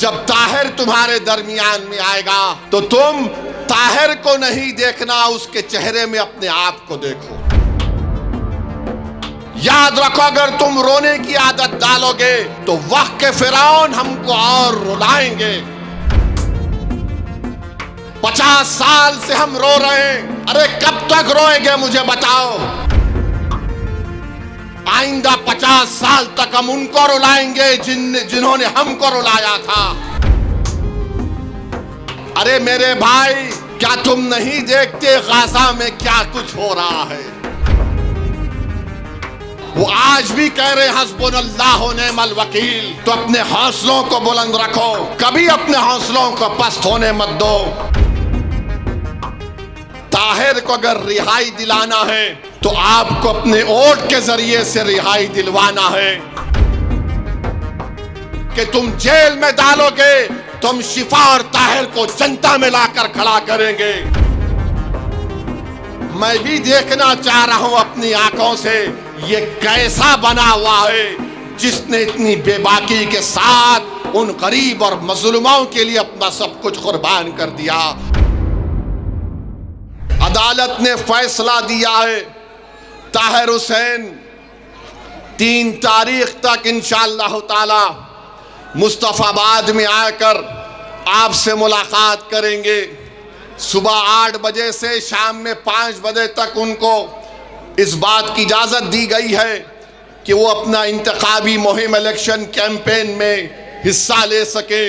जब ताहिर तुम्हारे दरमियान में आएगा तो तुम ताहिर को नहीं देखना, उसके चेहरे में अपने आप को देखो। याद रखो, अगर तुम रोने की आदत डालोगे तो वक्त के फिरौन हमको और रुलाएंगे। 50 साल से हम रो रहे हैं, अरे कब तक रोएंगे मुझे बताओ। आइंदा 50 साल तक हम उनको रुलाएंगे जिन्होंने हमको रुलाया था। अरे मेरे भाई, क्या तुम नहीं देखते गाजा में क्या कुछ हो रहा है? वो आज भी कह रहे हस्बुनल्लाह व निअमल वकील। तो अपने हौसलों को बुलंद रखो, कभी अपने हौसलों को पस्त होने मत दो। ताहिर को अगर रिहाई दिलाना है तो आपको अपने वोट के जरिए से रिहाई दिलवाना है। कि तुम जेल में डालोगे, तुम शिफा और ताहिर को जनता में लाकर खड़ा करेंगे। मैं भी देखना चाह रहा हूं अपनी आंखों से ये कैसा बना हुआ है जिसने इतनी बेबाकी के साथ उन गरीब और मजलूमों के लिए अपना सब कुछ कुर्बान कर दिया। अदालत ने फैसला दिया है, ताहिर हुसैन 3 तारीख तक इंशाअल्लाह ताला मुस्तफाबाद में आकर आपसे मुलाकात करेंगे। सुबह 8 बजे से शाम में 5 बजे तक उनको इस बात की इजाज़त दी गई है कि वो अपना इंतखाबी मुहिम इलेक्शन कैंपेन में हिस्सा ले सके।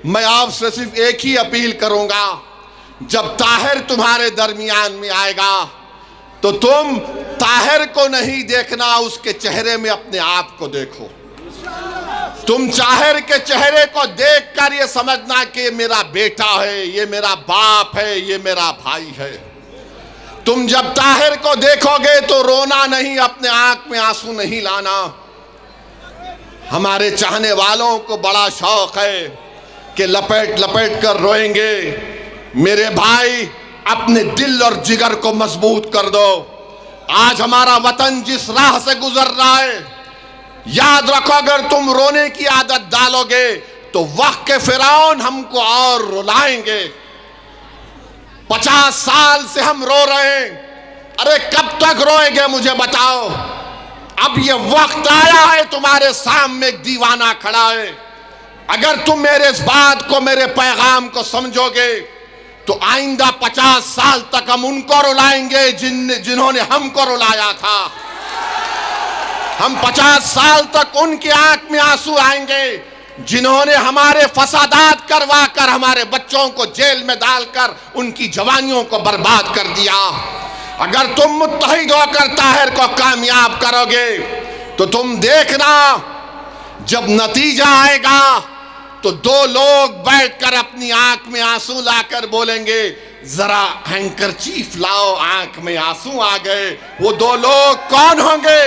मैं आपसे सिर्फ एक ही अपील करूँगा, जब ताहिर तुम्हारे दरमियान में आएगा तो तुम ताहिर को नहीं देखना, उसके चेहरे में अपने आप को देखो। तुम ताहिर के चेहरे को देखकर ये समझना कि ये मेरा बेटा है, ये मेरा बाप है, ये मेरा भाई है। तुम जब ताहिर को देखोगे तो रोना नहीं, अपने आंख में आंसू नहीं लाना। हमारे चाहने वालों को बड़ा शौक है कि लपेट लपेट कर रोएंगे। मेरे भाई, अपने दिल और जिगर को मजबूत कर दो। आज हमारा वतन जिस राह से गुजर रहा है, याद रखो, अगर तुम रोने की आदत डालोगे तो वक्त के फिरौन हमको और रुलाएंगे। 50 साल से हम रो रहे हैं, अरे कब तक रोएंगे मुझे बताओ। अब ये वक्त आया है, तुम्हारे सामने एक दीवाना खड़ा है। अगर तुम मेरे इस बात को, मेरे पैगाम को समझोगे तो आइंदा 50 साल तक हम उनको रुलाएंगे जिन्होंने हमको रुलाया था। हम 50 साल तक उनकी आंख में आंसू आएंगे जिन्होंने हमारे फसादात करवा कर हमारे बच्चों को जेल में डालकर उनकी जवानियों को बर्बाद कर दिया। अगर तुम मुत्तहिद होकर ताहिर को कामयाब करोगे तो तुम देखना, जब नतीजा आएगा तो 2 लोग बैठकर अपनी आंख में आंसू लाकर बोलेंगे, जरा हैंकरचीफ लाओ, आंख में आंसू आ गए। वो 2 लोग कौन होंगे?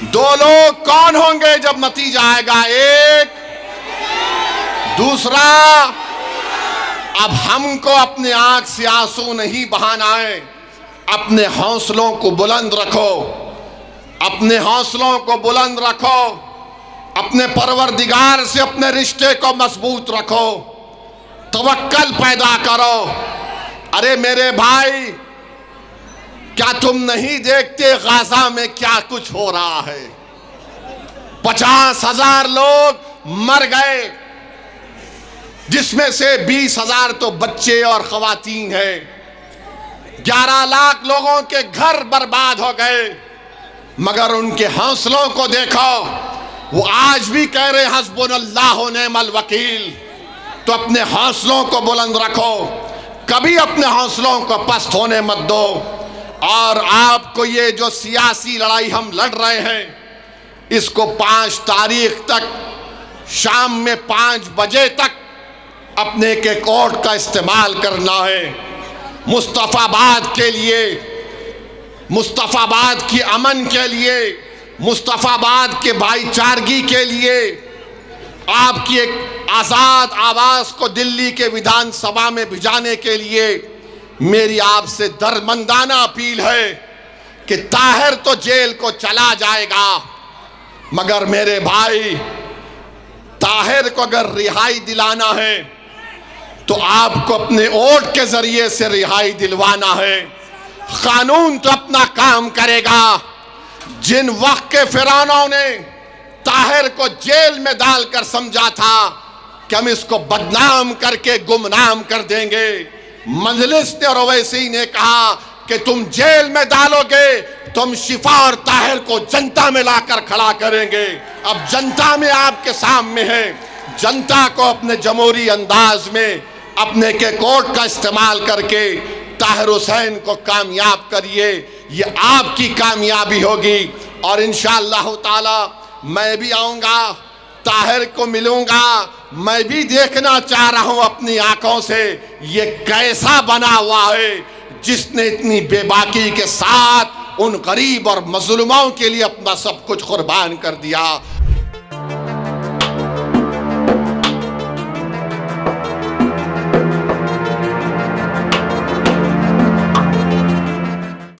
2 लोग कौन होंगे जब नतीजा आएगा? एक, दूसरा, अब हमको अपने आंख से आंसू नहीं बहाना है। अपने हौसलों को बुलंद रखो, अपने हौसलों को बुलंद रखो। अपने परवरदिगार से अपने रिश्ते को मजबूत रखो, तवक्कल पैदा करो। अरे मेरे भाई, क्या तुम नहीं देखते गाजा में क्या कुछ हो रहा है? 50,000 लोग मर गए, जिसमें से 20,000 तो बच्चे और खवातीन हैं। 11 लाख लोगों के घर बर्बाद हो गए। मगर उनके हौसलों को देखो, वो आज भी कह रहे हस्बुनल्लाह व निअमल वकील। तो अपने हौसलों को बुलंद रखो, कभी अपने हौसलों को पस्त होने मत दो। और आपको ये जो सियासी लड़ाई हम लड़ रहे हैं, इसको 5 तारीख तक शाम में 5 बजे तक अपने के कोर्ट का इस्तेमाल करना है। मुस्तफाबाद के लिए, मुस्तफाबाद की अमन के लिए, मुस्तफाबाद के भाईचारगी के लिए, आपकी एक आज़ाद आवाज़ को दिल्ली के विधानसभा में भिजाने के लिए मेरी आपसे दरमंदाना अपील है कि ताहिर तो जेल को चला जाएगा, मगर मेरे भाई ताहिर को अगर रिहाई दिलाना है तो आपको अपने वोट के जरिए से रिहाई दिलवाना है। कानून तो अपना काम करेगा। जिन वक्त के फिरौनों ने ताहिर को जेल में डालकर समझा था कि हम इसको बदनाम करके गुमनाम कर देंगे, मजलिस ने और ओवैसी ने कहा कि तुम जेल में डालोगे तो हम शिफा और ताहिर को जनता में लाकर खड़ा करेंगे। अब जनता में आपके सामने है, जनता को अपने जमहूरी अंदाज में अपने के कोर्ट का इस्तेमाल करके ताहिर हुसैन को कामयाब करिए। ये आपकी कामयाबी होगी और इंशाअल्लाह ताला मैं भी आऊँगा, ताहिर को मिलूँगा। मैं भी देखना चाह रहा हूँ अपनी आंखों से ये कैसा बना हुआ है जिसने इतनी बेबाकी के साथ उन गरीब और मजलूमों के लिए अपना सब कुछ कुर्बान कर दिया।